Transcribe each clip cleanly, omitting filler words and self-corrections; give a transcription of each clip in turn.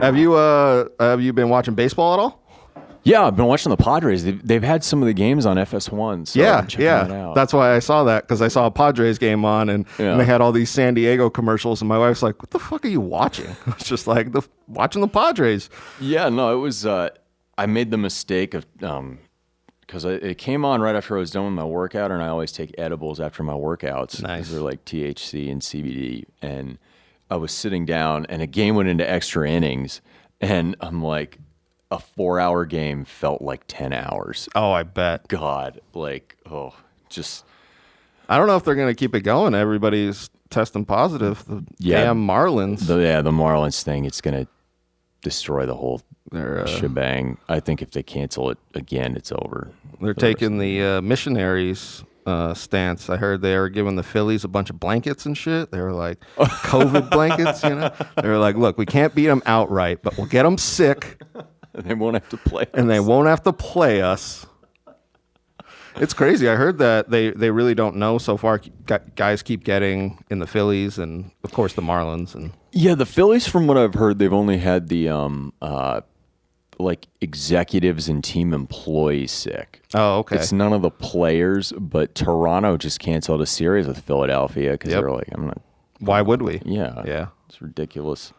Have you been watching baseball at all? Yeah, I've been watching the Padres. They've had some of the games on FS1. So Yeah, I'm checking that out. That's why I saw that, because I saw a Padres game on, and they had all these San Diego commercials, and my wife's like, "What the fuck are you watching?" It's just like watching the Padres. Yeah, no, it was. I made the mistake of because it came on right after I was done with my workout, and I always take edibles after my workouts. Nice. They're like THC and CBD, and I was sitting down, and a game went into extra innings, and I'm like, a 4-hour game felt like 10 hours. Oh, I bet. God, just. I don't know if they're going to keep it going. Everybody's testing positive. The damn Marlins. The Marlins thing, it's going to destroy the whole shebang. I think if they cancel it again, it's over. They're taking the missionaries stance. I heard they were giving the Phillies a bunch of blankets and shit. They were like COVID blankets, you know? They were like, look, we can't beat them outright, but we'll get them sick. And they won't have to play us. And they won't have to play us. It's crazy. I heard that they really don't know so far. Guys keep getting in the Phillies and, of course, the Marlins. And yeah, the Phillies, from what I've heard, they've only had the like executives and team employees sick. Oh, okay. It's none of the players, but Toronto just canceled a series with Philadelphia because they're like, I'm not. Why would we? Yeah. It's ridiculous.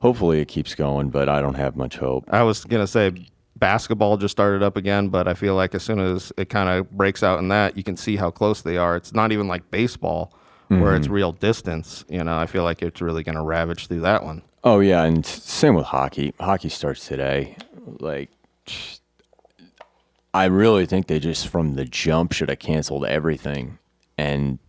Hopefully it keeps going, but I don't have much hope. I was going to say basketball just started up again, but I feel like as soon as it kind of breaks out in that, you can see how close they are. It's not even like baseball where it's real distance. You know, I feel like it's really going to ravage through that one. Oh, yeah, and same with hockey. Hockey starts today. Like, I really think they just from the jump should have canceled everything and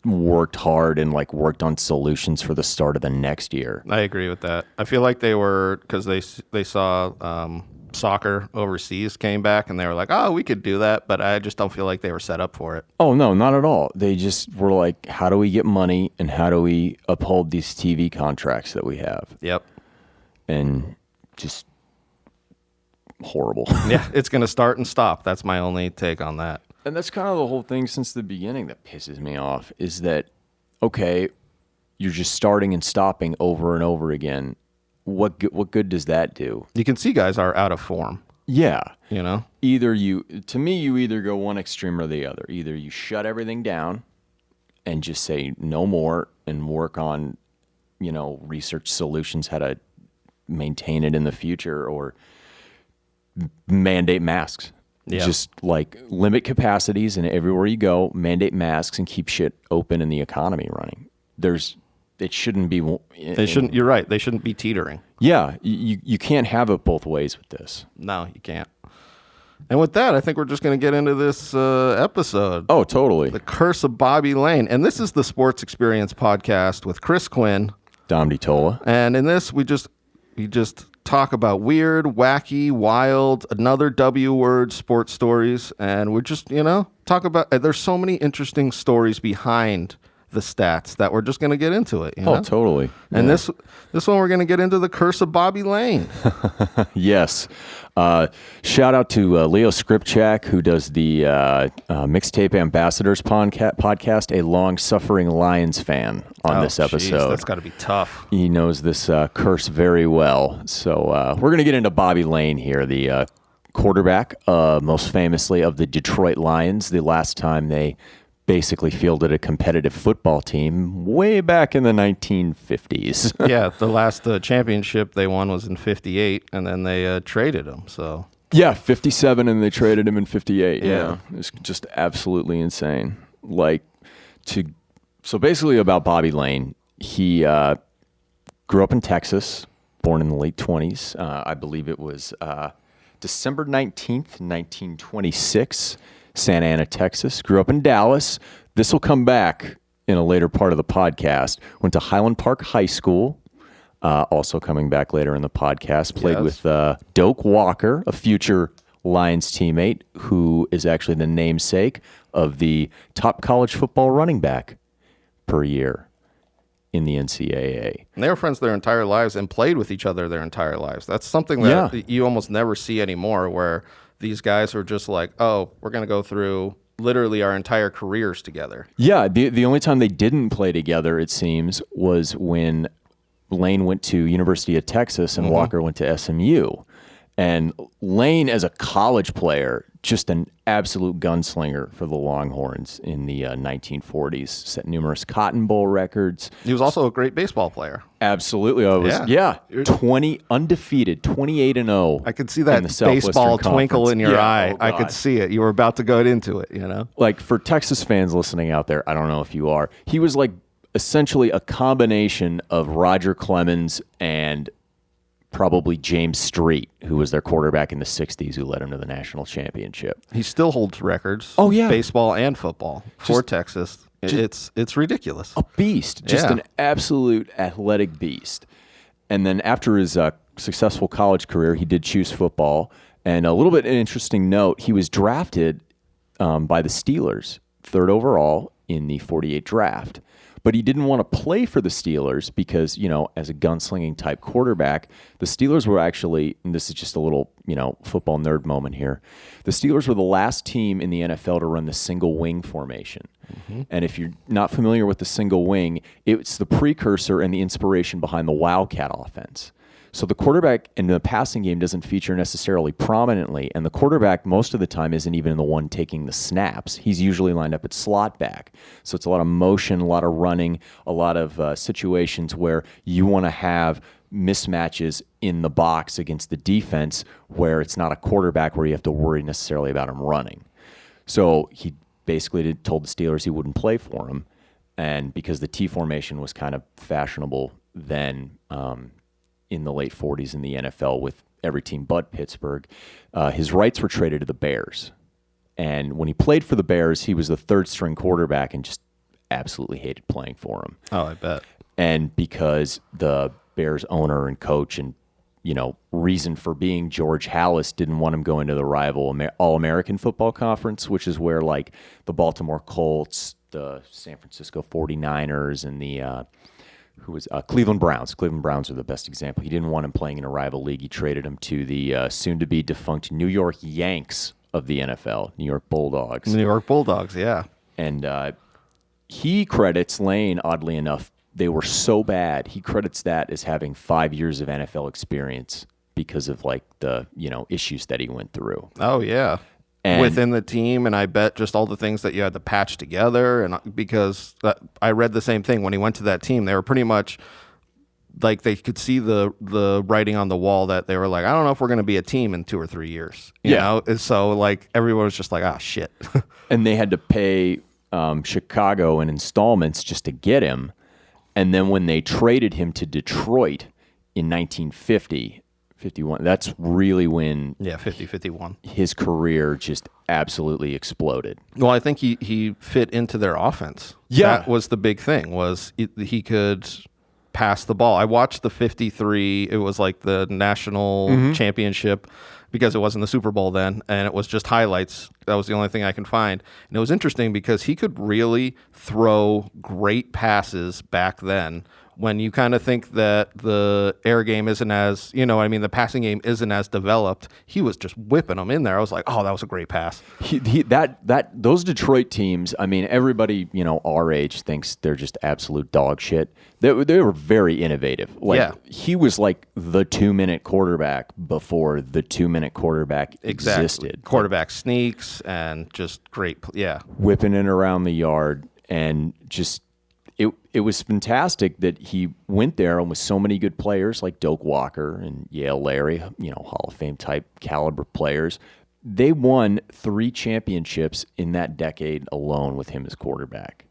worked hard and worked on solutions for the start of the next year. I agree with that. I feel like they were, because they saw soccer overseas came back and they were like, oh, we could do that, but I just don't feel like they were set up for it. Oh, no, not at all. They just were like, how do we get money and how do we uphold these TV contracts that we have? Yep. And just horrible. Yeah, it's going to start and stop. That's my only take on that. And that's kind of the whole thing since the beginning that pisses me off is that, okay, you're just starting and stopping over and over again. What good does that do? You can see guys are out of form. Yeah. You know? To me, you either go one extreme or the other. Either you shut everything down and just say no more and work on, research solutions, how to maintain it in the future, or mandate masks. Yeah. Just limit capacities, and everywhere you go, mandate masks and keep shit open and the economy running. It shouldn't be. You're right. They shouldn't be teetering. Yeah, you can't have it both ways with this. No, you can't. And with that, I think we're just going to get into this episode. Oh, totally. The Curse of Bobby Layne. And this is the Sports Experience podcast with Chris Quinn. Dom DiTolla. And in this, we just talk about weird, wacky, wild, another W word sports stories. And we're just, talk about, there's so many interesting stories behind the stats that we're just going to get into it. Oh, totally. And this one, we're going to get into the Curse of Bobby Layne. Yes. Shout out to Leo Skripchak, who does the Mixtape Ambassadors podcast, a long-suffering Lions fan on this episode. Geez, that's got to be tough. He knows this curse very well. So we're going to get into Bobby Layne here, the quarterback, most famously of the Detroit Lions, the last time they basically fielded a competitive football team way back in the 1950s. Yeah, the last championship they won was in 58, and then they traded him. So yeah, 57, and they traded him in 58. Yeah. It's just absolutely insane. So basically about Bobby Layne, he grew up in Texas, born in the late 20s. I believe it was December 19th, 1926. Santa Ana, Texas. Grew up in Dallas. This will come back in a later part of the podcast. Went to Highland Park High School. Also coming back later in the podcast. Played with Doak Walker, a future Lions teammate, who is actually the namesake of the top college football running back per year in the NCAA. And they were friends their entire lives and played with each other their entire lives. That's something that you almost never see anymore, where these guys are just like, oh, we're going to go through literally our entire careers together. Yeah, the only time they didn't play together, it seems, was when Layne went to University of Texas and Walker went to SMU. And Layne, as a college player, just an absolute gunslinger for the Longhorns in the 1940s. Set numerous Cotton Bowl records. He was also a great baseball player. Absolutely. Yeah. 20 undefeated, 28-0. I could see that baseball twinkle in your eye. Oh, I could see it. You were about to go into it, you know? Like, for Texas fans listening out there, I don't know if you are, he was like essentially a combination of Roger Clemens and probably James Street, who was their quarterback in the 60s, who led them to the national championship. He still holds records. Oh, yeah. Baseball and football for Texas. It's ridiculous. A beast. Just an absolute athletic beast. And then after his successful college career, he did choose football. And a little bit an interesting note, he was drafted by the Steelers, 3rd overall in the 48 draft. But he didn't want to play for the Steelers because, you know, as a gunslinging type quarterback, the Steelers were actually, and this is just a little, you know, football nerd moment here. The Steelers were the last team in the NFL to run the single wing formation. And if you're not familiar with the single wing, it's the precursor and the inspiration behind the Wildcat offense. So the quarterback in the passing game doesn't feature necessarily prominently, and the quarterback most of the time isn't even the one taking the snaps. He's usually lined up at slot back. So it's a lot of motion, a lot of running, a lot of situations where you want to have mismatches in the box against the defense where it's not a quarterback where you have to worry necessarily about him running. So he basically told the Steelers he wouldn't play for him, and because the T formation was kind of fashionable then, in the late 40s in the NFL with every team but Pittsburgh, his rights were traded to the Bears. And when he played for the Bears, he was the 3rd-string quarterback and just absolutely hated playing for him. Oh, I bet. And because the Bears owner and coach and, you know, reason for being George Halas didn't want him going to the rival All-American Football Conference, which is where, like, the Baltimore Colts, the San Francisco 49ers, and the Cleveland Browns. Cleveland Browns are the best example. He didn't want him playing in a rival league. He traded him to the soon-to-be defunct New York Yanks of the NFL, New York Bulldogs. New York Bulldogs, yeah. And he credits Layne, oddly enough, they were so bad. He credits that as having 5 years of NFL experience because of, like, the, you know, issues that he went through. Oh, yeah. And within the team, and I bet just all the things that you had to patch together, and because I read the same thing when he went to that team. They were pretty much like they could see the writing on the wall that they were like, I don't know if we're going to be a team in 2 or 3 years. You know, and so like everyone was just like, ah, shit. And they had to pay Chicago in installments just to get him, and then when they traded him to Detroit in 1950. 51. That's really when 51. His career just absolutely exploded. Well, I think he fit into their offense. Yeah. That was the big thing, was he could pass the ball. I watched the 53. It was like the national championship because it wasn't the Super Bowl then, and it was just highlights. That was the only thing I can find. And it was interesting because he could really throw great passes back then. When you kind of think that the air game isn't as, you know, I mean, the passing game isn't as developed, he was just whipping them in there. I was like, oh, that was a great pass. Those Detroit teams, I mean, everybody, you know, our age thinks they're just absolute dog shit. They were very innovative. Like, he was like the 2-minute quarterback before the 2-minute quarterback existed. Quarterback sneaks and just great, whipping it around the yard and just. It was fantastic that he went there and with so many good players like Doak Walker and Yale Larry, you know, Hall of Fame type caliber players. They won 3 championships in that decade alone with him as quarterback.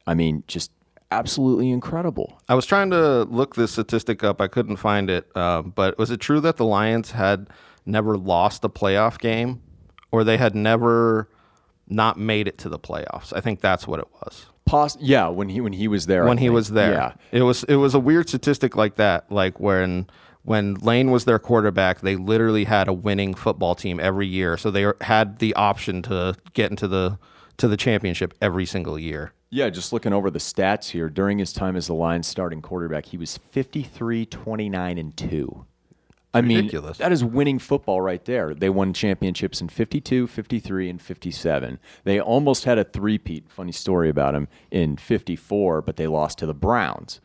I mean, just absolutely incredible. I was trying to look this statistic up. I couldn't find it. But was it true that the Lions had never lost a playoff game, or they had never not made it to the playoffs? I think that's what it was. When he was there. When he was there. It was a weird statistic like that. Like when Layne was their quarterback, they literally had a winning football team every year. So they had the option to get into the championship every single year. Yeah, just looking over the stats here, during his time as the Lions starting quarterback, he was 53, 29, and 2. I mean, that is winning football right there. They won championships in 52, 53, and 57. They almost had a three-peat, funny story about him, in 54, but they lost to the Browns.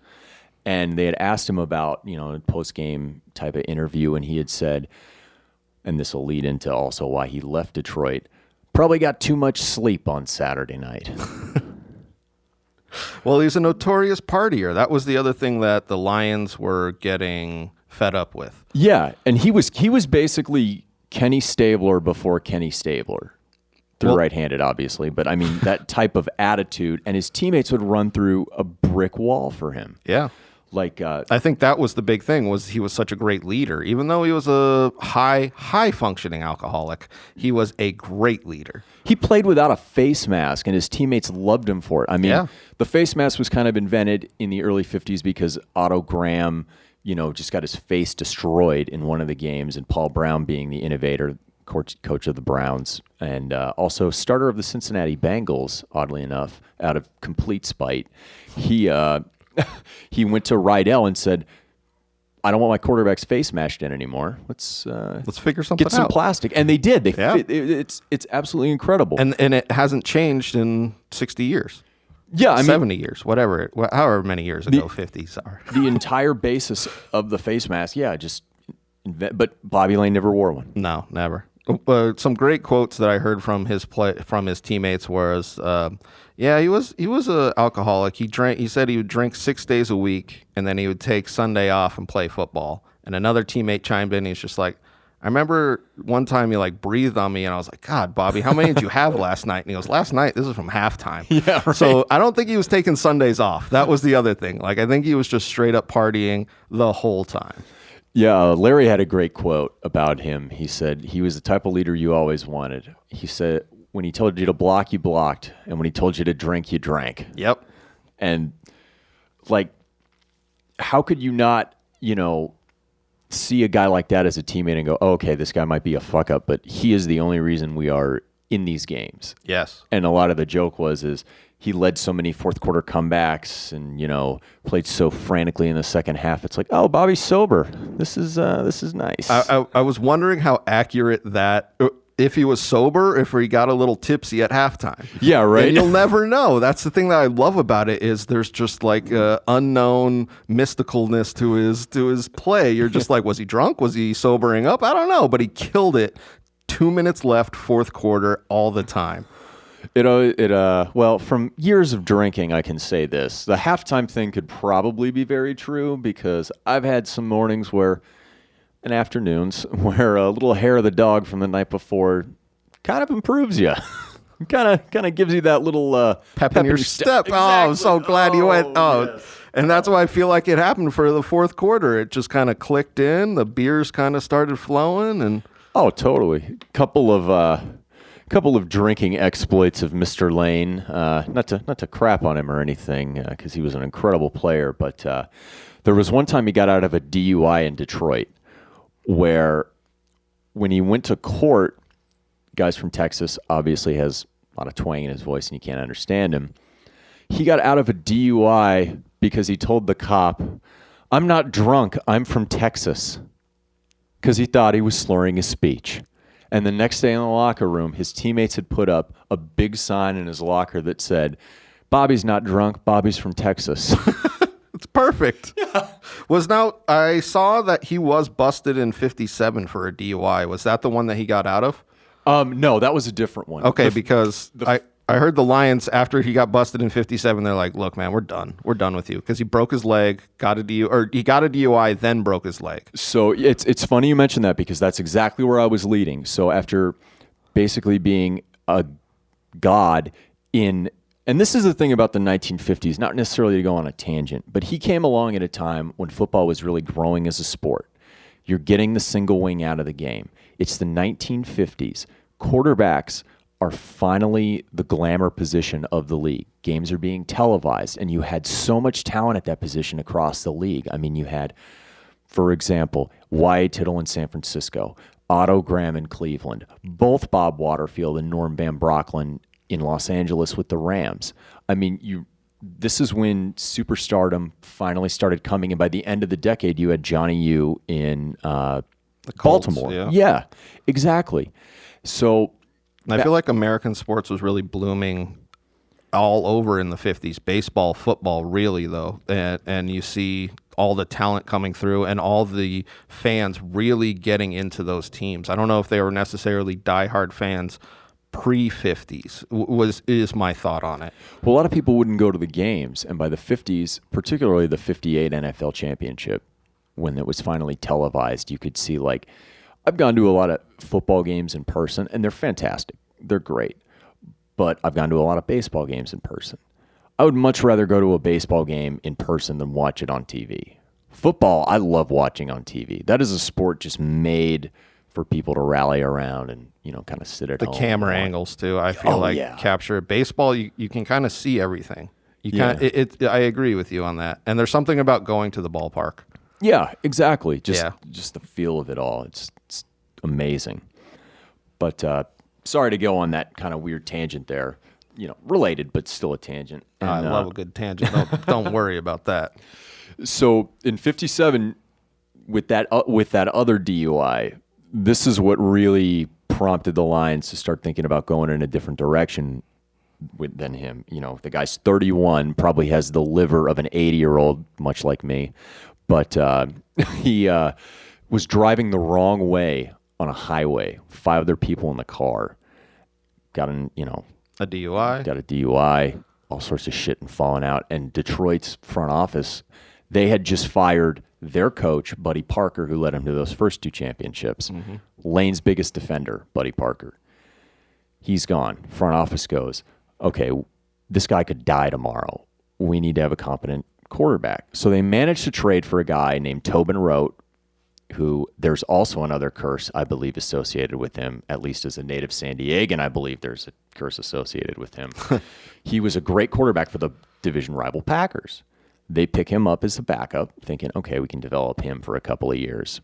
And they had asked him about, a post-game type of interview, and he had said, and this will lead into also why he left Detroit, probably got too much sleep on Saturday night. Well, he's a notorious partier. That was the other thing that the Lions were getting fed up with. Yeah, and he was basically Kenny Stabler before Kenny Stabler. Through right-handed, obviously, but I mean, that type of attitude, and his teammates would run through a brick wall for him. Yeah. I think that was the big thing, was he was such a great leader. Even though he was a high-functioning alcoholic, he was a great leader. He played without a face mask, and his teammates loved him for it. I mean, the face mask was kind of invented in the early 50s because Otto Graham, just got his face destroyed in one of the games, and Paul Brown being the innovator, coach of the Browns, and also starter of the Cincinnati Bengals, oddly enough, out of complete spite. He went to Rydell and said, I don't want my quarterback's face smashed in anymore. Let's figure something out. Get some plastic. And they did. It's absolutely incredible. And it hasn't changed in 60 years. Yeah, I mean 70 years, however many years ago 50s are. The entire basis of the face mask, but Bobby Layne never wore one. No, never. Some great quotes that I heard from his teammates was, he was an alcoholic. He said he would drink 6 days a week, and then he would take Sunday off and play football. And another teammate chimed in. He's just like, I remember one time he breathed on me, and I was like, God, Bobby, how many did you have last night? And he goes, last night, this is from halftime. Yeah, right. So I don't think he was taking Sundays off. That was the other thing. I think he was just straight up partying the whole time. Yeah, Larry had a great quote about him. He said, he was the type of leader you always wanted. He said, when he told you to block, you blocked. And when he told you to drink, you drank. Yep. And, how could you not, see a guy like that as a teammate and go, oh, okay, this guy might be a fuck up, but he is the only reason we are in these games. Yes. And a lot of the joke is he led so many fourth quarter comebacks and, played so frantically in the second half. It's like, oh, Bobby's sober. This is nice. I was wondering how accurate that, if he was sober, if he got a little tipsy at halftime. Yeah, right. And you'll never know. That's the thing that I love about it, is there's just unknown mysticalness to his play. You're just like, was he drunk? Was he sobering up? I don't know, but he killed it. 2 minutes left, fourth quarter, all the time. Well, from years of drinking, I can say this. The halftime thing could probably be very true, because I've had some mornings and afternoons where a little hair of the dog from the night before kind of improves you. kind of gives you that little pep in your step. Exactly. Oh, I'm so glad you went. Oh, yes. And that's why I feel like it happened for the fourth quarter. It just kind of clicked in. The beers kind of started flowing, and oh, totally. Couple of drinking exploits of Mr. Layne. Not to crap on him or anything, because he was an incredible player. But there was one time he got out of a DUI in Detroit, where when he went to court, guys from Texas obviously has a lot of twang in his voice and you can't understand him. He got out of a DUI because he told the cop, "I'm not drunk, I'm from Texas," because he thought he was slurring his speech. And the next day in the locker room, his teammates had put up a big sign in his locker that said, "Bobby's not drunk, Bobby's from Texas." It's perfect. Yeah. I saw that he was busted in 57 for a DUI. Was that the one that he got out of? No, that was a different one. Okay, because I heard the Lions, after he got busted in 57, they're like, look, man, we're done. We're done with you. Because he broke his leg, he got a DUI, then broke his leg. So it's funny you mentioned that, because that's exactly where I was leading. So after basically being a god and this is the thing about the 1950s, not necessarily to go on a tangent, but he came along at a time when football was really growing as a sport. You're getting the single wing out of the game. It's the 1950s. Quarterbacks are finally the glamour position of the league. Games are being televised, and you had so much talent at that position across the league. I mean, you had, for example, Wyatt Tittle in San Francisco, Otto Graham in Cleveland, both Bob Waterfield and Norm Van Brocklin in Los Angeles with the Rams. I mean, this is when superstardom finally started coming, and by the end of the decade, you had Johnny U in Baltimore. Yeah, exactly. So I feel like American sports was really blooming all over in the 50s. Baseball, football, really, though. And you see all the talent coming through and all the fans really getting into those teams. I don't know if they were necessarily diehard fans pre-50s is my thought on it. Well, a lot of people wouldn't go to the games, and by the 50s, particularly the 58 NFL championship, when it was finally televised, you could see, like, I've gone to a lot of football games in person, and they're fantastic. They're great. But I've gone to a lot of baseball games in person. I would much rather go to a baseball game in person than watch it on TV. Football, I love watching on TV. That is a sport just made for people to rally around and, kind of sit at home. The camera angles, too, I feel capture it. Baseball, you can kind of see everything. I agree with you on that. And there's something about going to the ballpark. Yeah, exactly. Just the feel of it all. It's amazing. But sorry to go on that kind of weird tangent there. Related, but still a tangent. And, I love a good tangent. Don't worry about that. So in 57, with that other DUI, this is what really prompted the Lions to start thinking about going in a different direction than him. The guy's 31, probably has the liver of an 80-year-old, much like me. But he was driving the wrong way on a highway. 5 other people in the car. Got a DUI. Got a DUI. All sorts of shit and falling out. And Detroit's front office, they had just fired their coach, Buddy Parker, who led him to those first 2 championships. Mm-hmm. Layne's biggest defender, Buddy Parker. He's gone. Front office goes, okay, this guy could die tomorrow. We need to have a competent quarterback. So they managed to trade for a guy named Tobin Rote, who there's also another curse, I believe, associated with him, at least as a native San Diegan, I believe there's a curse associated with him. He was a great quarterback for the division rival Packers. They pick him up as a backup, thinking, okay, we can develop him for a couple of years.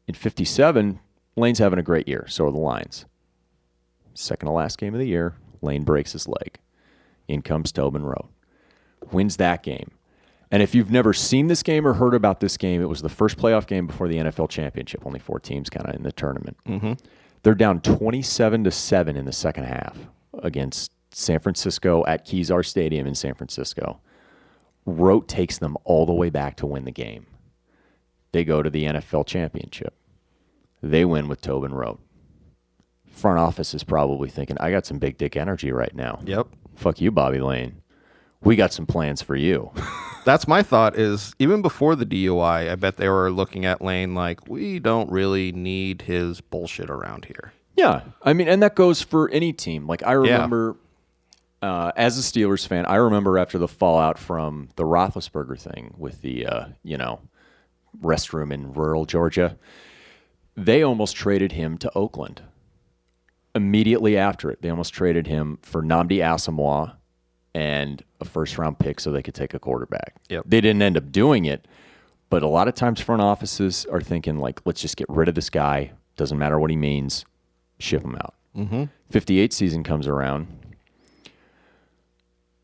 In 57, Layne's having a great year. So are the Lions. Second to last game of the year, Layne breaks his leg. In comes Tobin Rote. Wins that game. And if you've never seen this game or heard about this game, it was the first playoff game before the NFL championship. Only 4 teams kind of in the tournament. Mm-hmm. They're down 27-7 in the second half against San Francisco at Kezar Stadium in San Francisco. Rote takes them all the way back to win the game. They go to the NFL championship. They win with Tobin Rote. Front office is probably thinking, I got some big dick energy right now. Yep. Fuck you, Bobby Layne. We got some plans for you. That's my thought is, even before the DUI, I bet they were looking at Layne like, we don't really need his bullshit around here. Yeah. I mean, and that goes for any team. Like, I remember, as a Steelers fan, I remember after the fallout from the Roethlisberger thing with the, restroom in rural Georgia, they almost traded him to Oakland. Immediately after it, they almost traded him for Nnamdi Asomugha and a first-round pick so they could take a quarterback. Yep. They didn't end up doing it, but a lot of times front offices are thinking, like, let's just get rid of this guy. Doesn't matter what he means. Ship him out. Mm-hmm. 58 season comes around.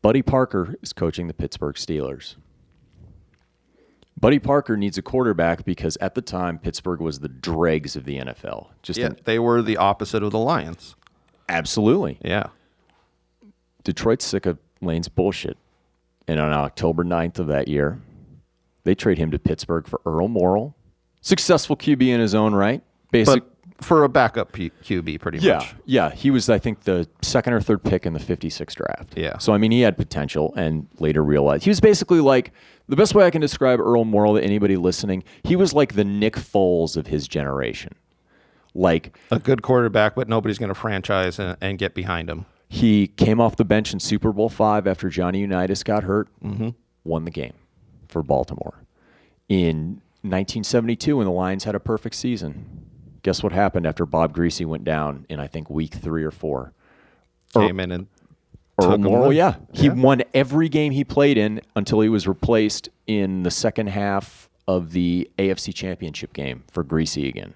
Buddy Parker is coaching the Pittsburgh Steelers. Buddy Parker needs a quarterback because at the time, Pittsburgh was the dregs of the NFL. They were the opposite of the Lions. Absolutely. Yeah. Detroit's sick of Layne's bullshit. And on October 9th of that year, they trade him to Pittsburgh for Earl Morrall. Successful QB in his own right. But for a backup QB, pretty much. Yeah. He was, I think, the second or third pick in the 56 draft. Yeah. So, I mean, he had potential and later realized. He was basically like, the best way I can describe Earl Morrall to anybody listening, he was like the Nick Foles of his generation. Like a good quarterback, but nobody's going to franchise and get behind him. He came off the bench in Super Bowl V after Johnny Unitas got hurt, won the game for Baltimore. In 1972, when the Lions had a perfect season, guess what happened after Bob Greasy went down in, I think, week 3 or 4? Came in and Earl Morrall, He won every game he played in until he was replaced in the second half of the AFC Championship game for Greasy again.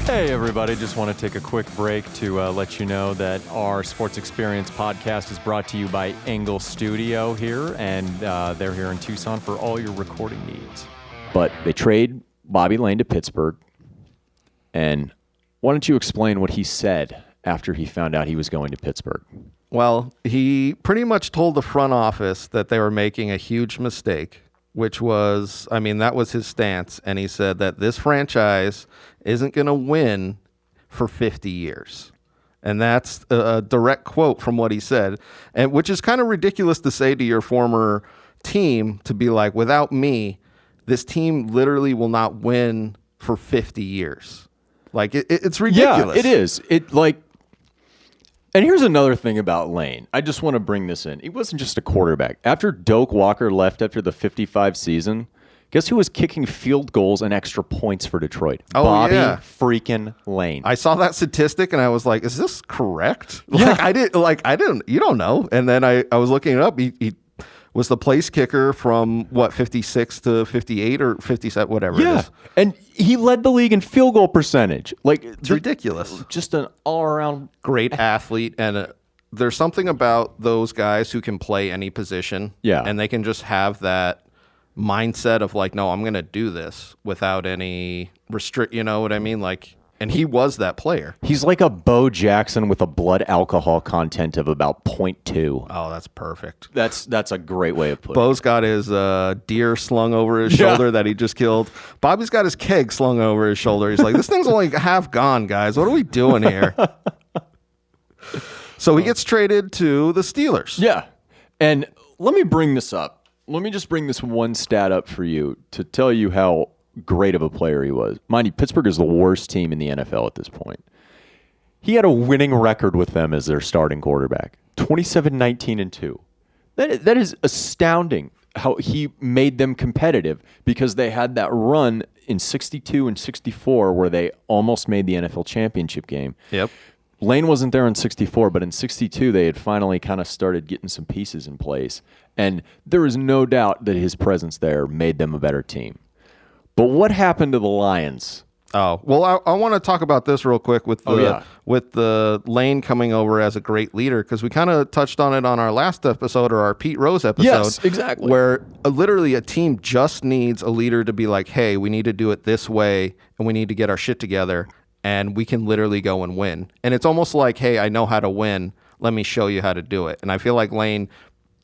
Hey, everybody. Just want to take a quick break to let you know that our Sports Experience podcast is brought to you by Engle Studio here, and they're here in Tucson for all your recording needs. But they trade Bobby Layne to Pittsburgh, and why don't you explain what he said after he found out he was going to Pittsburgh? Well, he pretty much told the front office that they were making a huge mistake, which was, I mean, that was his stance. And he said that this franchise isn't going to win for 50 years. And that's a direct quote from what he said, and which is kind of ridiculous to say to your former team, to be like, without me, this team literally will not win for 50 years. Like, it's ridiculous. Yeah, it is. And here's another thing about Layne. I just want to bring this in. He wasn't just a quarterback. After Doak Walker left after the 55 season, guess who was kicking field goals and extra points for Detroit? Oh, Bobby yeah. freaking Layne. I saw that statistic and I was like, is this correct? Yeah. You don't know. And then I was looking it up. He was the place kicker from 56 to 58 or 57, whatever it is. And he led the league in field goal percentage. Like, It's ridiculous. Just an all-around Great athlete. And there's something about those guys who can play any position. Yeah. And they can just have that mindset of like, no, I'm going to do this without any you know what I mean? Like, and he was that player. He's like a Bo Jackson with a blood alcohol content of about 0.2. Oh, that's perfect. That's a great way of putting Bo's got his deer slung over his shoulder that he just killed. Bobby's got his keg slung over his shoulder. He's like, this thing's only half gone, guys. What are we doing here? So he gets traded to the Steelers. Yeah. And let me bring this up. Let me just bring this one stat up for you to tell you how great of a player he was. Mind you, Pittsburgh is the worst team in the NFL at this point. He had a winning record with them as their starting quarterback. 27-19-2. That is astounding how he made them competitive, because they had that run in 62 and 64 where they almost made the NFL championship game. Yep. Layne wasn't there in 64, but in 62 they had finally kind of started getting some pieces in place. And there is no doubt that his presence there made them a better team. But what happened to the Lions? Oh, well, I want to talk about this real quick with the Layne coming over as a great leader, because we kind of touched on it on our last episode, or our Pete Rose episode. Yes, exactly. Where literally a team just needs a leader to be like, hey, we need to do it this way, and we need to get our shit together, and we can literally go and win. And it's almost like, hey, I know how to win. Let me show you how to do it. And I feel like Layne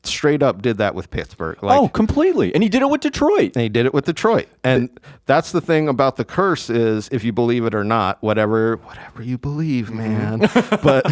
straight up did that with Pittsburgh. Like, Completely. And he did it with Detroit. And he did it with Detroit. And that's the thing about the curse is, if you believe it or not, whatever you believe, man. But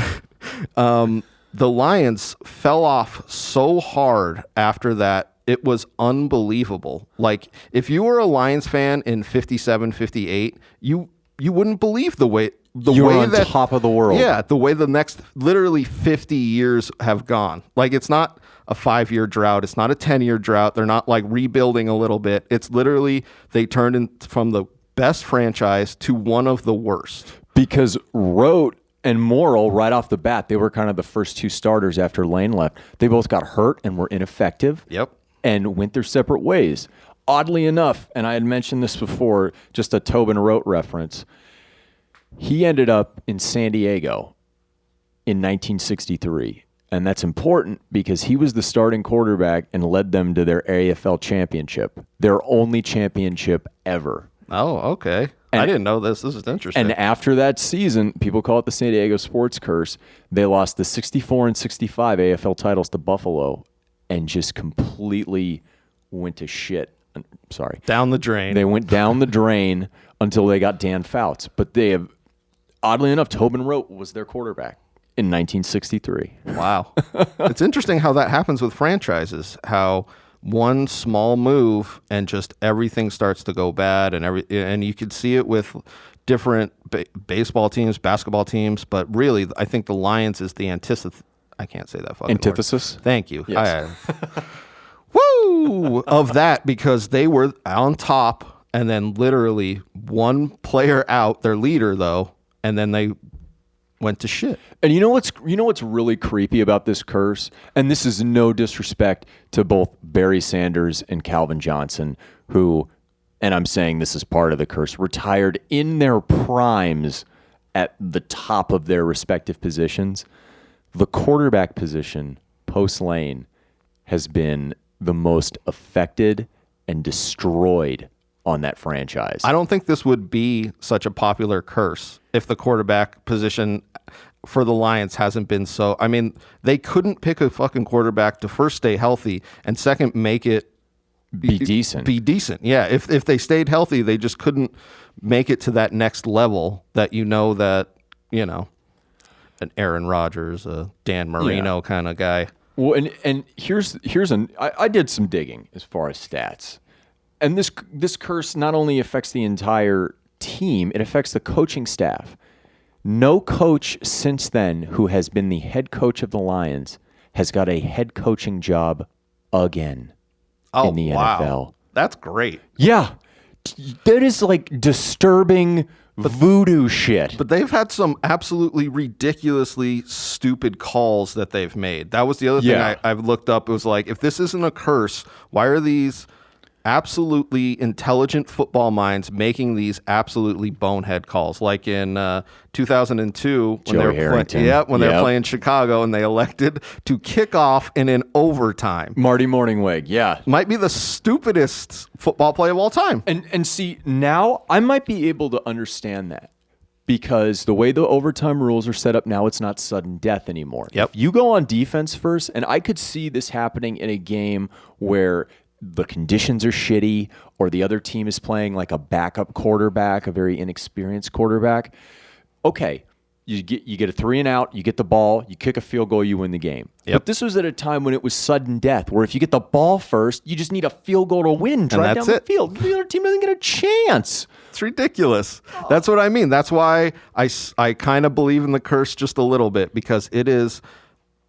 the Lions fell off so hard after that. It was unbelievable. Like, if you were a Lions fan in 57, 58, you wouldn't believe the way on top of the world. Yeah, the way the next literally 50 years have gone. Like, it's not a 5-year drought. It's not a 10-year drought. They're not like rebuilding a little bit. It's literally they turned in from the best franchise to one of the worst. Because Rote and Morrill, right off the bat, they were kind of the first two starters after Layne left. They both got hurt and were ineffective. Yep. And went their separate ways. Oddly enough, and I had mentioned this before, just a Tobin Rote reference, he ended up in San Diego in 1963. And that's important because he was the starting quarterback and led them to their AFL championship, their only championship ever. Oh, okay. I didn't know this. This is interesting. And after that season, people call it the San Diego sports curse. They lost the 64 and 65 AFL titles to Buffalo and just completely went to shit. Sorry. Down the drain. They went down the drain until they got Dan Fouts. But they have, oddly enough, Tobin Rote was their quarterback in 1963. Wow. It's interesting how that happens with franchises, how one small move and just everything starts to go bad, and you could see it with different baseball teams, basketball teams, but really I think the Lions is the antithesis. I can't say that fucking Antithesis? word. Thank you. Yes. Woo! Of that, because they were on top, and then literally one player out, their leader though, and then they went to shit. And you know what's really creepy about this curse? And this is no disrespect to both Barry Sanders and Calvin Johnson, who, and I'm saying this is part of the curse, retired in their primes at the top of their respective positions. The quarterback position post Layne has been the most affected and destroyed on that franchise. I don't think this would be such a popular curse if the quarterback position for the Lions hasn't been so. I mean, they couldn't pick a fucking quarterback to first stay healthy and second make it Be decent. Be decent. Yeah. If they stayed healthy, they just couldn't make it to that next level that an Aaron Rodgers, a Dan Marino kind of guy. Well, and I did some digging as far as stats. And this curse not only affects the entire team, it affects the coaching staff. No coach since then who has been the head coach of the Lions has got a head coaching job again in the NFL. That's great. Yeah. That is like disturbing voodoo shit. But they've had some absolutely ridiculously stupid calls that they've made. That was the other thing I've looked up. It was like, if this isn't a curse, why are these absolutely intelligent football minds making these absolutely bonehead calls? Like in 2002 when they were playing Chicago and they elected to kick off in an overtime. Marty Morningweg, yeah. Might be the stupidest football play of all time. And see, now I might be able to understand that because the way the overtime rules are set up now, it's not sudden death anymore. Yep. If you go on defense first, and I could see this happening in a game where the conditions are shitty or the other team is playing like a backup quarterback, a very inexperienced quarterback. Okay, you get a 3 and out, you get the ball, you kick a field goal, you win the game. Yep. But this was at a time when it was sudden death, where if you get the ball first, you just need a field goal to win, drive down the field. The other team doesn't get a chance. It's ridiculous. That's what I mean. That's why I kind of believe in the curse just a little bit, because it is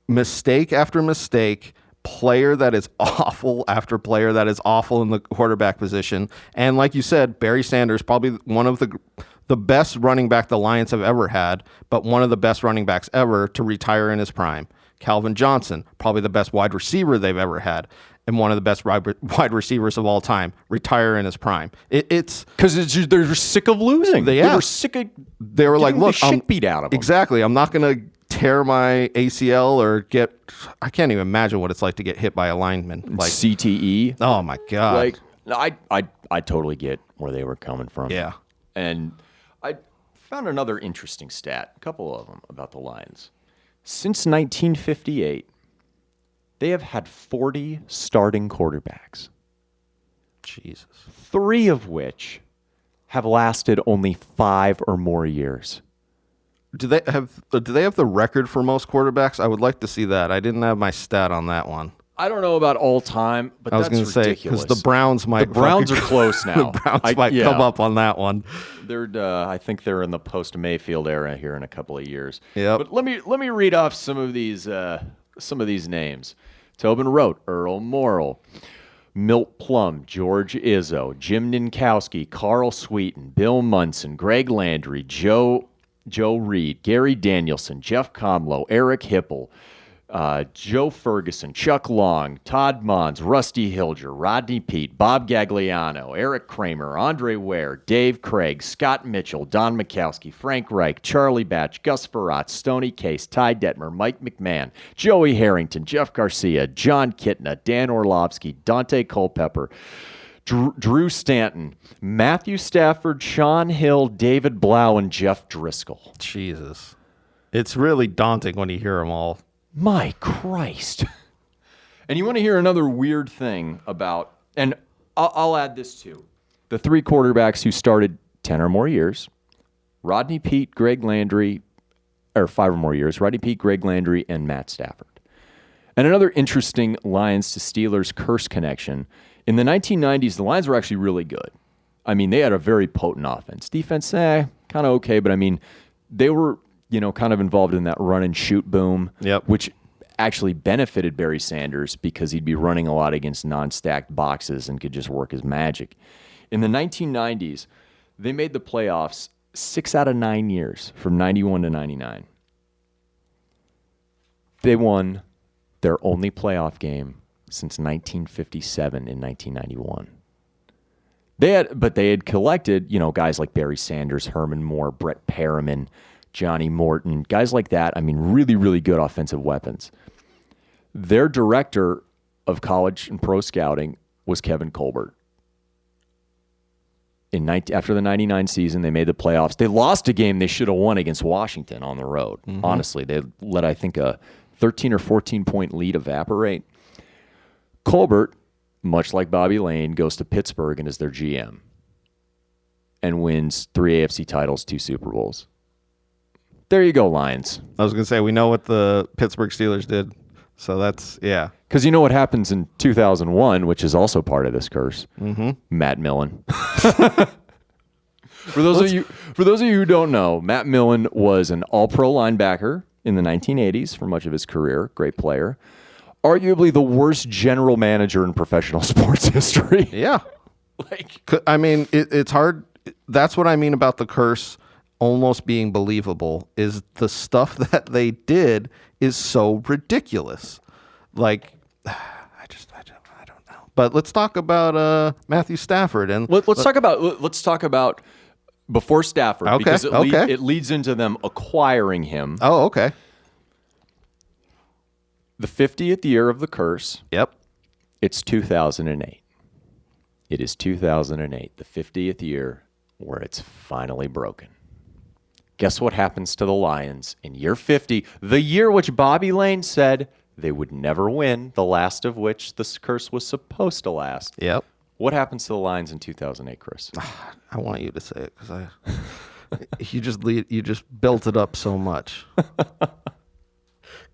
mistake after mistake, player that is awful after player that is awful in the quarterback position. And like you said, Barry Sanders, probably one of the best running back the Lions have ever had, but one of the best running backs ever to retire in his prime. Calvin Johnson, probably the best wide receiver they've ever had, and one of the best wide receivers of all time, retire in his prime. It's because they're sick of losing. They were sick of. They were like, look, the shit beat out of them. Exactly. I'm not going to tear my ACL or I can't even imagine what it's like to get hit by a lineman. Like CTE. Oh my God. Like I totally get where they were coming from. Yeah. And I found another interesting stat, a couple of them about the Lions. Since 1958, they have had 40 starting quarterbacks. Jesus. 3 of which have lasted only 5 or more years. Do they have the record for most quarterbacks? I would like to see that. I didn't have my stat on that one. I don't know about all time, but that's ridiculous. I was going to say, because the Browns might... The Browns are close now. The Browns might come up on that one. I think they're in the post-Mayfield era here in a couple of years. Yep. But let me read off some of these names. Tobin Rote, Earl Morrill, Milt Plum, George Izzo, Jim Ninkowski, Carl Sweeten, Bill Munson, Greg Landry, Joe Reed, Gary Danielson, Jeff Comlow, Eric Hipple, Joe Ferguson, Chuck Long, Todd Mons, Rusty Hilger, Rodney Peete, Bob Gagliano, Eric Kramer, Andre Ware, Dave Craig, Scott Mitchell, Don Mikowski, Frank Reich, Charlie Batch, Gus Farrat, Stoney Case, Ty Detmer, Mike McMahon, Joey Harrington, Jeff Garcia, John Kitna, Dan Orlovsky, Dante Culpepper, Drew Stanton, Matthew Stafford, Sean Hill, David Blau, and Jeff Driscoll. Jesus. It's really daunting when you hear them all. My Christ. And you want to hear another weird thing about, and I'll add this too, the 3 quarterbacks who started 10 or more years, Rodney Peete, Greg Landry, or 5 or more years, Rodney Peete, Greg Landry, and Matt Stafford. And another interesting Lions to Steelers curse connection. In the 1990s, the Lions were actually really good. I mean, they had a very potent offense. Defense, kind of okay, but I mean, they were, kind of involved in that run and shoot boom, which actually benefited Barry Sanders because he'd be running a lot against non-stacked boxes and could just work his magic. In the 1990s, they made the playoffs 6 out of 9 years, from 91 to 99. They won their only playoff game since 1957 in 1991. They had collected, guys like Barry Sanders, Herman Moore, Brett Perriman, Johnny Morton, guys like that. I mean, really, really good offensive weapons. Their director of college and pro scouting was Kevin Colbert. After the 99 season, they made the playoffs. They lost a game they should have won against Washington on the road. Honestly, they let, I think, a 13 or 14-point lead evaporate. Colbert, much like Bobby Layne, goes to Pittsburgh and is their GM and wins 3 AFC titles, 2 Super Bowls. There you go, Lions. I was going to say, we know what the Pittsburgh Steelers did. So that's, yeah. Because you know what happens in 2001, which is also part of this curse? Matt Millen. For those of you who don't know, Matt Millen was an all-pro linebacker in the 1980s for much of his career. Great player. Arguably the worst general manager in professional sports history. Yeah. I mean, it's hard. That's what I mean about the curse almost being believable, is the stuff that they did is so ridiculous. Like, I don't know. But let's talk about Matthew Stafford. And let's talk about before Stafford, okay, because it leads into them acquiring him. Oh, okay. The 50th year of the curse. Yep. It's 2008. It is 2008, the 50th year where it's finally broken. Guess what happens to the Lions in year 50, the year which Bobby Layne said they would never win, the last of which this curse was supposed to last. Yep. What happens to the Lions in 2008, Chris? I want you to say it because you just built it up so much.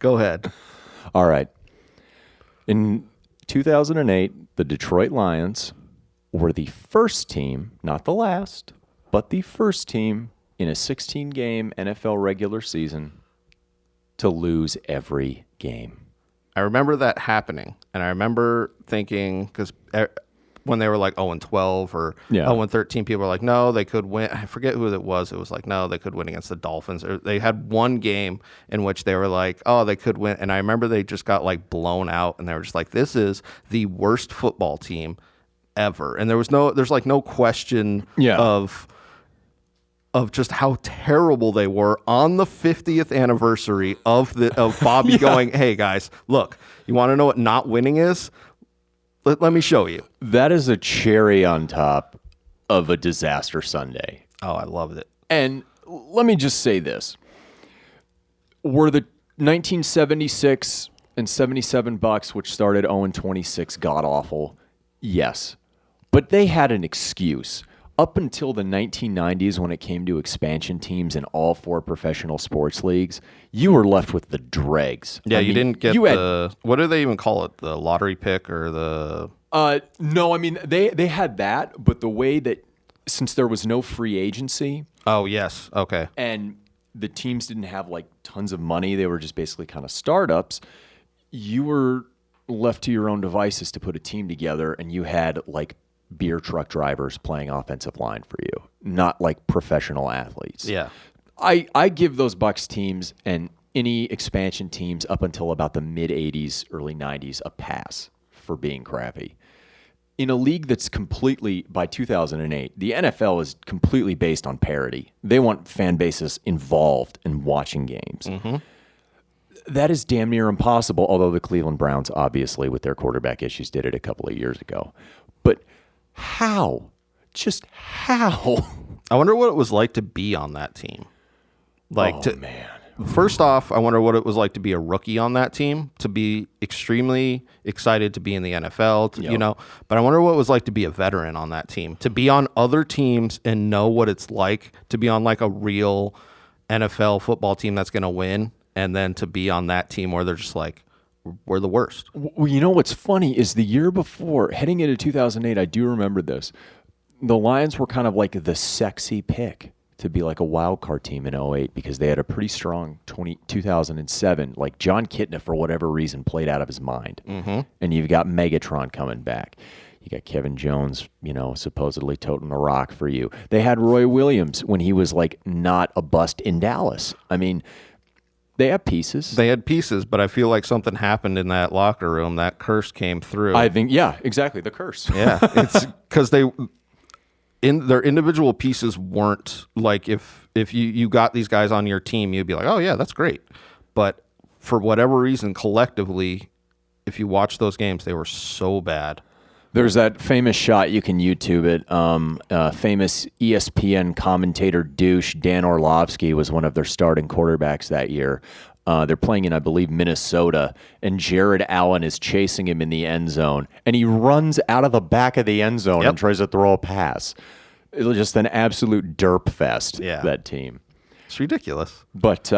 Go ahead. All right. In 2008, the Detroit Lions were the first team, not the last, but the first team in a 16-game NFL regular season to lose every game. I remember that happening, and I remember thinking, because when they were like 0-12 or 0-13, people were like, no, they could win. I forget who it was. It was like, no, they could win against the Dolphins. Or they had one game in which they were like, oh, they could win. And I remember they just got like blown out, and they were just like, this is the worst football team ever. And there's like no question of just how terrible they were on the 50th anniversary of Bobby going, hey guys, look, you want to know what not winning is? Let me show you. That is a cherry on top of a disaster Sunday. Oh, I loved it. And let me just say this. Were the 1976 and 77 Bucks, which started 0-26, god-awful? Yes. But they had an excuse. Up until the 1990s, when it came to expansion teams in all 4 professional sports leagues, you were left with the dregs. Yeah, you didn't get what do they even call it? The lottery pick or the... No, I mean, they had that, but the way that, since there was no free agency... Oh, yes. Okay. And the teams didn't have, like, tons of money. They were just basically kind of startups. You were left to your own devices to put a team together, and you had, like, beer truck drivers playing offensive line for you, not like professional athletes. Yeah. I give those Bucks teams and any expansion teams up until about the mid-'80s, early '90s a pass for being crappy. In a league that's completely, by 2008, the NFL is completely based on parity. They want fan bases involved in watching games. Mm-hmm. That is damn near impossible, although the Cleveland Browns, obviously, with their quarterback issues, did it a couple of years ago. But how? Just how? I wonder what it was like to be on that team. Man. First off, I wonder what it was like to be a rookie on that team, to be extremely excited to be in the NFL, But I wonder what it was like to be a veteran on that team, to be on other teams and know what it's like to be on like a real NFL football team that's going to win, and then to be on that team where they're just like, we're the worst. Well, you know what's funny is the year before, heading into 2008, I do remember this. The Lions were kind of like the sexy pick to be like a wild card team in 2008 because they had a pretty strong 2007. Like John Kitna, for whatever reason, played out of his mind. Mm-hmm. And you've got Megatron coming back. You got Kevin Jones, supposedly toting a rock for you. They had Roy Williams when he was like not a bust in Dallas. I mean, they have pieces. They had pieces, but I feel like something happened in that locker room. That curse came through. I think, yeah, exactly, the curse. Yeah, it's because their individual pieces weren't like if you got these guys on your team, you'd be like, oh yeah, that's great. But for whatever reason, collectively, if you watch those games, they were so bad. There's that famous shot, you can YouTube it. Famous ESPN commentator douche Dan Orlovsky was one of their starting quarterbacks that year. They're playing in, I believe, Minnesota, and Jared Allen is chasing him in the end zone, and he runs out of the back of the end zone and tries to throw a pass. It was just an absolute derp fest, that team. It's ridiculous. But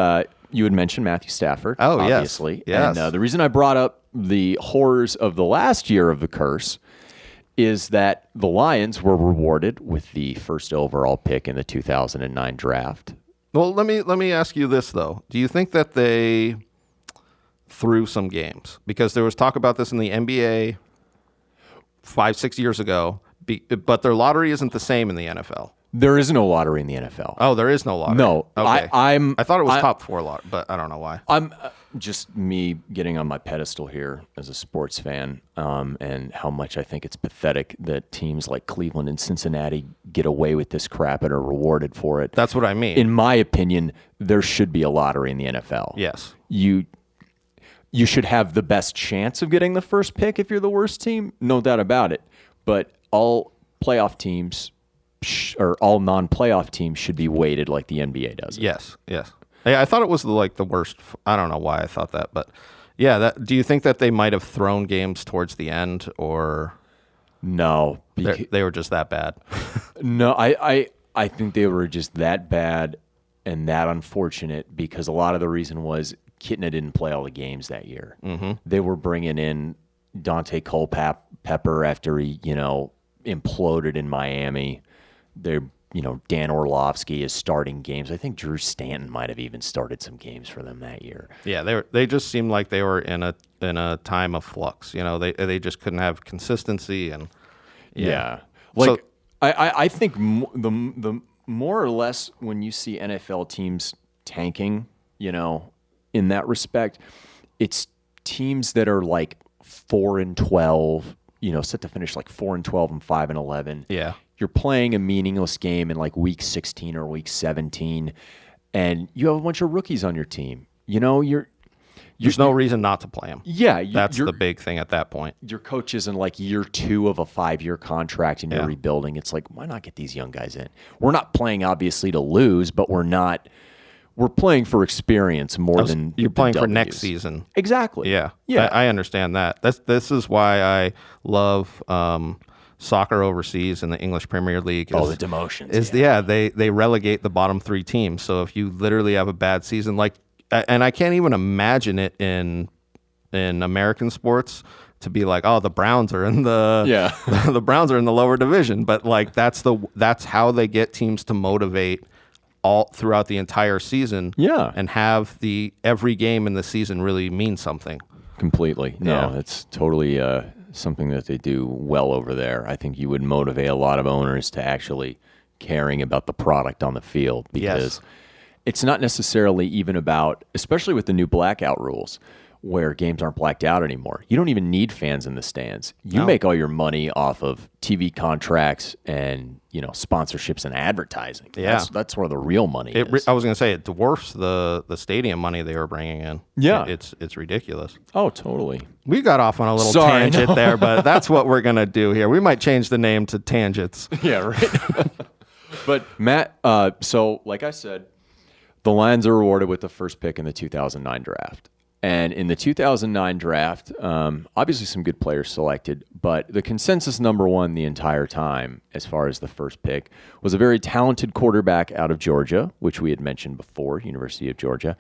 you had mentioned Matthew Stafford, obviously. Yes. And the reason I brought up the horrors of the last year of the curse is that the Lions were rewarded with the first overall pick in the 2009 draft. Well, let me ask you this, though. Do you think that they threw some games? Because there was talk about this in the NBA 5-6 years ago, but their lottery isn't the same in the NFL. There is no lottery in the NFL. Oh, there is no lottery. No. Okay. I thought it was top 4 lottery, but I don't know why. I'm just me getting on my pedestal here as a sports fan, and how much I think it's pathetic that teams like Cleveland and Cincinnati get away with this crap and are rewarded for it. That's what I mean. In my opinion, there should be a lottery in the NFL. Yes. You should have the best chance of getting the first pick if you're the worst team, no doubt about it. But all playoff teams or all non-playoff teams should be weighted like the NBA does. Yes. Hey, I thought it was the worst. I don't know why I thought that, but yeah. Do you think that they might have thrown games towards the end, or no? They were just that bad. No, I think they were just that bad and that unfortunate because a lot of the reason was Kitna didn't play all the games that year. Mm-hmm. They were bringing in Dante Culpepper after he imploded in Miami. Dan Orlovsky is starting games. I think Drew Stanton might have even started some games for them that year. Yeah, they just seemed like they were in a time of flux. They just couldn't have consistency and I think the more or less when you see NFL teams tanking, in that respect, it's teams that are like 4-12, set to finish like 4-12 and 5-11. Yeah. You're playing a meaningless game in like week 16 or week 17, and you have a bunch of rookies on your team. There's no reason not to play them. Yeah. That's the big thing at that point. Your coach is in like year 2 of a 5-year contract and you're rebuilding. It's like, why not get these young guys in? We're not playing obviously to lose, but we're playing for experience more than you're playing for W's. next season. Exactly. Yeah. I understand that. This is why I love soccer overseas in the English Premier League. The demotions. They relegate the bottom 3 teams. So if you literally have a bad season, and I can't even imagine it in American sports to be like, oh, the Browns are in the Browns are in the lower division, but that's how they get teams to motivate all throughout the entire season. Yeah. And have every game in the season really mean something. Completely. No, it's totally something that they do well over there. I think you would motivate a lot of owners to actually caring about the product on the field because it's not necessarily even about, especially with the new blackout rules where games aren't blacked out anymore. You don't even need fans in the stands. You make all your money off of TV contracts and, sponsorships and advertising. Yeah. That's where the real money is. I was going to say it dwarfs the stadium money they were bringing in. Yeah. It's ridiculous. Oh, totally. We got off on a little tangent there, but that's what we're going to do here. We might change the name to Tangents. Yeah, right. But Matt, so like I said, the Lions are rewarded with the first pick in the 2009 draft. And in the 2009 draft, obviously some good players selected, but the consensus number one the entire time, as far as the first pick, was a very talented quarterback out of Georgia, which we had mentioned before, University of Georgia,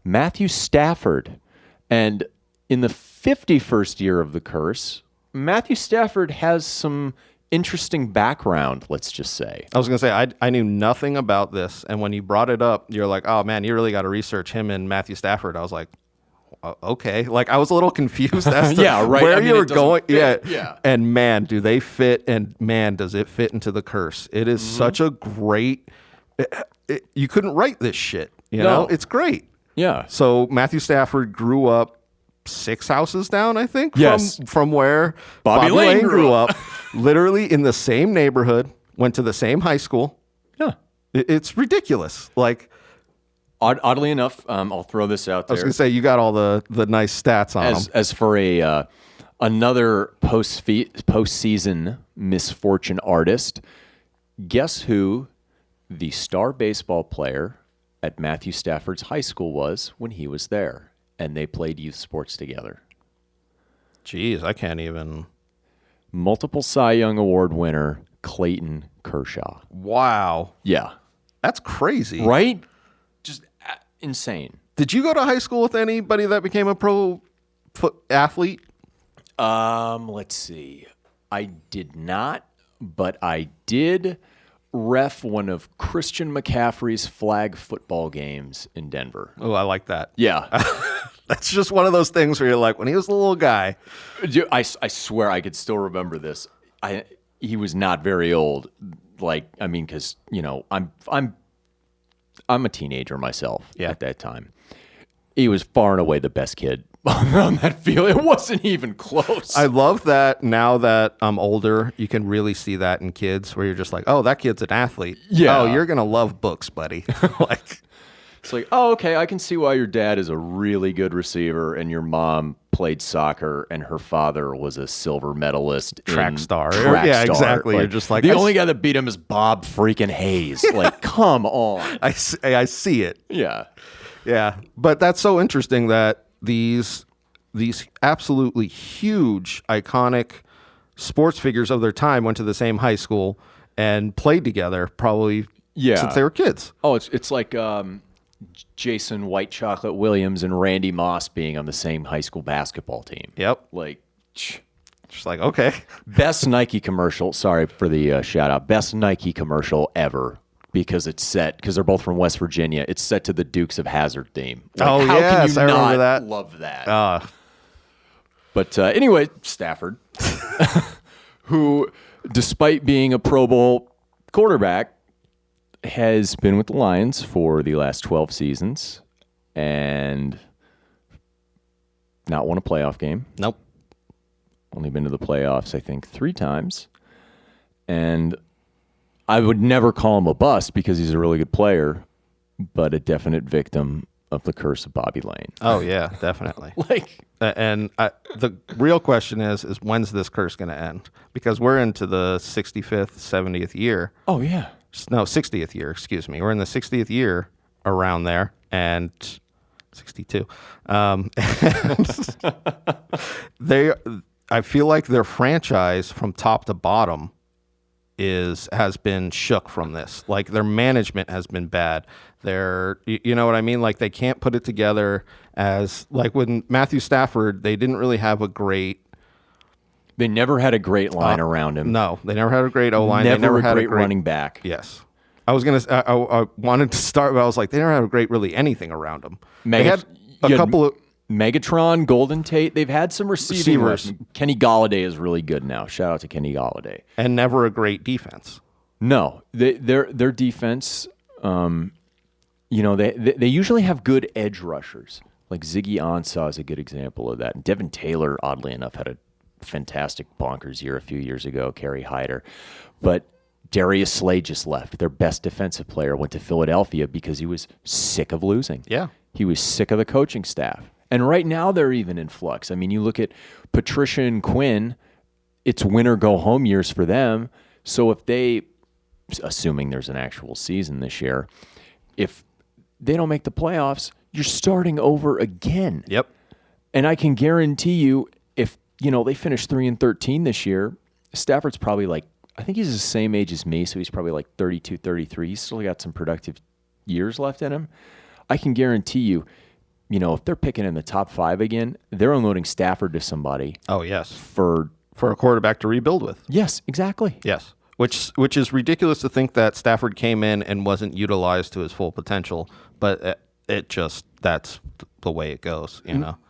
Matthew Stafford. And in the 51st year of the curse, Matthew Stafford has some interesting background, let's just say. I was going to say, I knew nothing about this, and when you brought it up, you're like, oh man, you really got to research him and Matthew Stafford. I was like, okay. I was a little confused as to where you were going. Yeah. And man, do they fit, and man, does it fit into the curse. It is such a great, you couldn't write this shit, you know? It's great. Yeah. So Matthew Stafford grew up 6 houses down, I think, from where Bobby Layne grew up. Literally in the same neighborhood, went to the same high school. Yeah. It's ridiculous. Oddly enough, I'll throw this out there. I was going to say, you got all the nice stats on him. As for a Another postseason misfortune artist. Guess who the star baseball player at Matthew Stafford's high school was when he was there, and they played youth sports together? Jeez, I can't even. Multiple Cy Young Award winner Clayton Kershaw. Wow. Yeah. That's crazy. Right? Just insane. Did you go to high school with anybody that became a pro athlete? Let's see. I did not, but I did ref one of Christian McCaffrey's flag football games in Denver. Oh, I like that. Yeah. That's just one of those things where you're like, when he was a little guy. I swear I could still remember this. He was not very old. Because, I'm a teenager myself at that time. He was far and away the best kid on that field. It wasn't even close. I love that now that I'm older, you can really see that in kids where you're just like, oh, that kid's an athlete. Yeah. Oh, you're going to love books, buddy. It's like, oh, okay, I can see why your dad is a really good receiver and your mom played soccer and her father was a silver medalist. Track star. Yeah, exactly. You're just like, the only guy that beat him is Bob freaking Hayes. Like, come on. I see it. Yeah. Yeah. But that's so interesting that these absolutely huge, iconic sports figures of their time went to the same high school and played together probably since they were kids. Oh, it's like Jason White Chocolate Williams and Randy Moss being on the same high school basketball team. Yep. Like, just like, okay. Best Nike commercial. Sorry for the shout out. Best Nike commercial ever. Because they're both from West Virginia. It's set to the Dukes of Hazzard theme. Like, how can you I not remember that. Love that. But anyway, Stafford, who, despite being a Pro Bowl quarterback, has been with the Lions for the last 12 seasons and not won a playoff game. Nope. Only been to the playoffs, I think, 3 times. And I would never call him a bust because he's a really good player, but a definite victim of the curse of Bobby Layne. Oh, yeah, definitely. The real question is when's this curse going to end? Because we're into the 65th, 70th year. Oh, yeah. No, 60th year, excuse me. We're in the 60th year around there, and 62. And I feel like their franchise from top to bottom has been shook from this. Like, their management has been bad. You know what I mean? Like, they can't put it together as, like, with Matthew Stafford, they didn't really have a great... They never had a great line around him. No, they never had a great O-line. Never they never had a great running back. Yes. I wanted to start, but I was like, they never had a great really anything around them. They had a couple of... Megatron, Golden Tate, they've had some receivers. Kenny Golladay is really good now. Shout out to Kenny Golladay. And never a great defense. No, their defense, they usually have good edge rushers. Like Ziggy Ansah is a good example of that. And Devin Taylor, oddly enough, had a fantastic bonkers year a few years ago, Kerry Hyder. But Darius Slade just left. Their best defensive player went to Philadelphia because he was sick of losing. Yeah. He was sick of the coaching staff. And right now they're even in flux. I mean, you look at Patricia and Quinn, it's win or go home years for them. So if they, assuming there's an actual season this year, if they don't make the playoffs, you're starting over again. Yep. And I can guarantee you, if they finish 3-13 this year, Stafford's probably like, I think he's the same age as me, so he's probably like 32, 33. He's still got some productive years left in him. I can guarantee you, if they're picking in the top 5 again, they're unloading Stafford to somebody. Oh, yes. For a quarterback to rebuild with. Yes, exactly. Yes. Which is ridiculous to think that Stafford came in and wasn't utilized to his full potential, but that's the way it goes,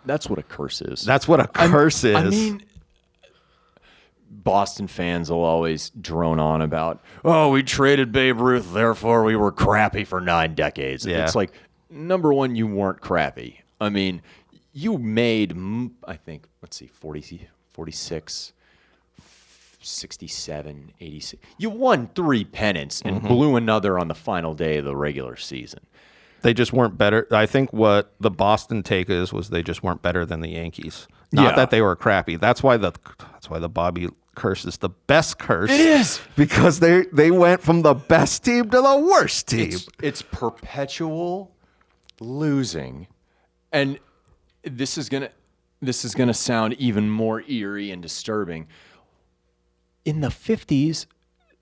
That's what a curse is. That's what a curse is. I mean, Boston fans will always drone on about, we traded Babe Ruth, therefore we were crappy for 9 decades. Yeah. It's like, number one, you weren't crappy. I mean, you made, I think, 46, 67, 86. You won 3 pennants and blew another on the final day of the regular season. They just weren't better. I think what the Boston take was they just weren't better than the Yankees. Not that they were crappy. That's why the Bobby curse is the best curse. It is, because they went from the best team to the worst team. It's perpetual losing, and this is gonna sound even more eerie and disturbing. In the 50s,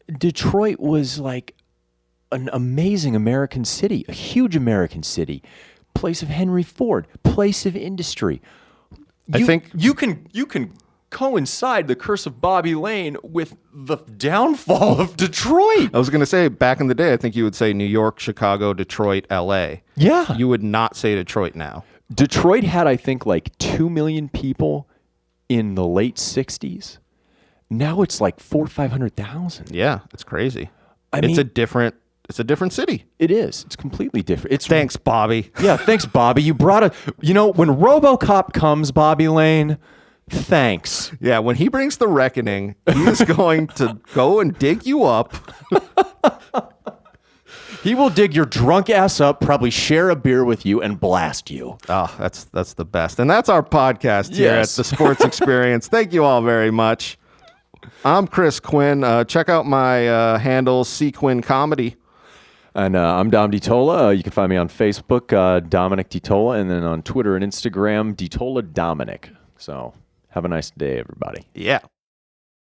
Detroit was like an amazing American city, a huge American city, place of Henry Ford, place of industry. I think you can coincide the curse of Bobby Layne with the downfall of Detroit. I was going to say, back in the day, I think you would say New York, Chicago, Detroit, L.A. Yeah. You would not say Detroit now. Detroit had, I think, like 2 million people in the late 60s. Now it's like 400,000 or 500,000. Yeah, it's crazy. It's a different city. It is. It's completely different. Thanks, Bobby. Yeah, thanks, Bobby. You brought when RoboCop comes, Bobby Layne, thanks. Yeah, when he brings the reckoning, he's going to go and dig you up. He will dig your drunk ass up, probably share a beer with you, and blast you. Oh, that's the best. And that's our podcast here at the Sports Experience. Thank you all very much. I'm Chris Quinn. Check out my handle, C Quinn Comedy. And I'm Dom DiTolla. You can find me on Facebook, Dominic DiTolla, and then on Twitter and Instagram, DiTolla Dominic. So have a nice day, everybody. Yeah.